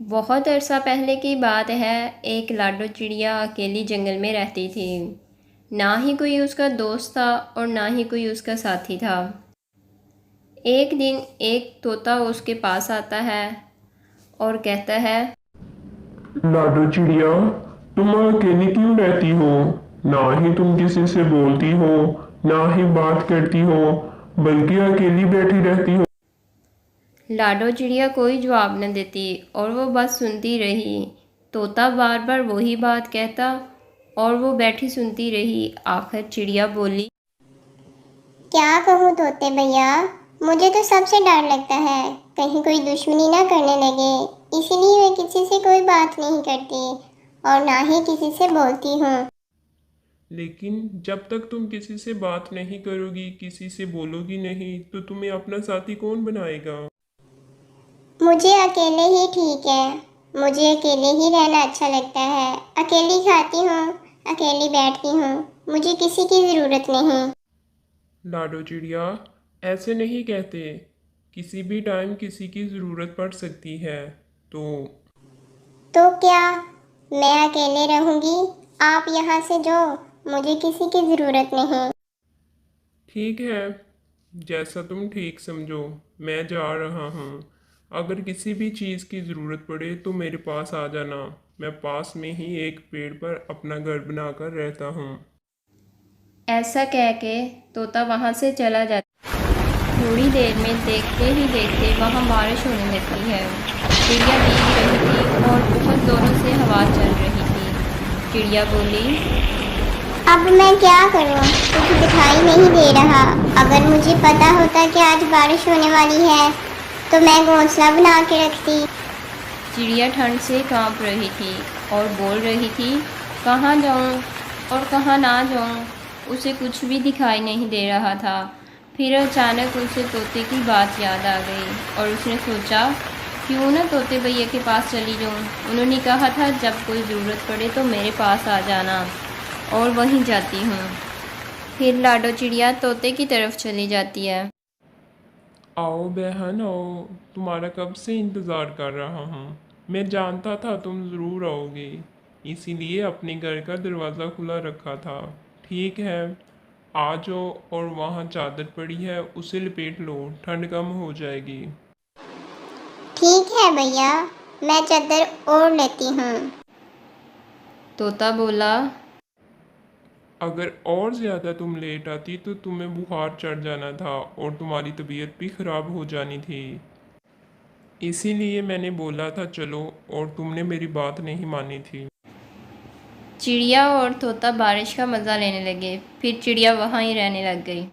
बहुत अरसा पहले की बात है। एक लाडो चिड़िया अकेली जंगल में रहती थी। ना ही कोई उसका दोस्त था और ना ही कोई उसका साथी था। एक दिन एक तोता उसके पास आता है और कहता है, लाडो चिड़िया, तुम अकेली क्यों रहती हो? ना ही तुम किसी से बोलती हो, ना ही बात करती हो, बल्कि अकेली बैठी रहती हो। लाडो चिड़िया कोई जवाब न देती और वो बस सुनती रही। तोता बार बार वही बात कहता और वो बैठी सुनती रही। आखिर चिड़िया बोली, क्या कहूँ तोते भैया, मुझे तो सबसे डर लगता है कहीं कोई दुश्मनी ना करने लगे। इसीलिए मैं किसी से कोई बात नहीं करती और ना ही किसी से बोलती हूँ। लेकिन जब तक तुम किसी से बात नहीं करोगी, किसी से बोलोगी नहीं, तो तुम्हें अपना साथी कौन बनाएगा? मुझे अकेले ही ठीक है। मुझे अकेले ही रहना अच्छा लगता है। अकेली खाती हूँ, अकेली बैठती हूँ। मुझे किसी की ज़रूरत नहीं। लाडो चिड़िया, ऐसे नहीं कहते। किसी भी टाइम किसी की ज़रूरत पड़ सकती है। तो तो क्या मैं अकेले रहूँगी? आप यहाँ से जाओ, मुझे किसी की ज़रूरत नहीं। ठीक है, जैसा तुम ठीक समझो। मैं जा रहा हूँ। अगर किसी भी चीज़ की ज़रूरत पड़े तो मेरे पास आ जाना। मैं पास में ही एक पेड़ पर अपना घर बनाकर रहता हूँ। ऐसा कह के तोता वहाँ से चला जाता। थोड़ी देर में देखते ही देखते वहाँ बारिश होने लगती है। चिड़िया भीग रही थी और बहुत ज़ोरों से हवा चल रही थी। चिड़िया बोली, अब मैं क्या करूं? कुछ दिखाई नहीं दे रहा। अगर मुझे पता होता कि आज बारिश होने वाली है तो मैं घोंसला बना के रखती। चिड़िया ठंड से कांप रही थी और बोल रही थी, कहाँ जाऊँ और कहाँ ना जाऊँ। उसे कुछ भी दिखाई नहीं दे रहा था। फिर अचानक उसे तोते की बात याद आ गई और उसने सोचा, क्यों ना तोते भैया के पास चली जाऊँ। उन्होंने कहा था जब कोई ज़रूरत पड़े तो मेरे पास आ जाना, और वहीं जाती हूँ। फिर लाडो चिड़िया तोते की तरफ चली जाती है। आओ बहन आओ, तुम्हारा कब से इंतज़ार कर रहा हूँ। मैं जानता था तुम ज़रूर आओगे, इसीलिए अपने घर का दरवाज़ा खुला रखा था। ठीक है, आ जाओ और वहाँ चादर पड़ी है उसे लपेट लो, ठंड कम हो जाएगी। ठीक है भैया, मैं चादर ओढ़ लेती हूँ। तोता बोला, अगर और ज़्यादा तुम लेट आती तो तुम्हें बुखार चढ़ जाना था और तुम्हारी तबीयत भी ख़राब हो जानी थी। इसीलिए मैंने बोला था चलो, और तुमने मेरी बात नहीं मानी थी। चिड़िया और तोता बारिश का मज़ा लेने लगे। फिर चिड़िया वहाँ ही रहने लग गई।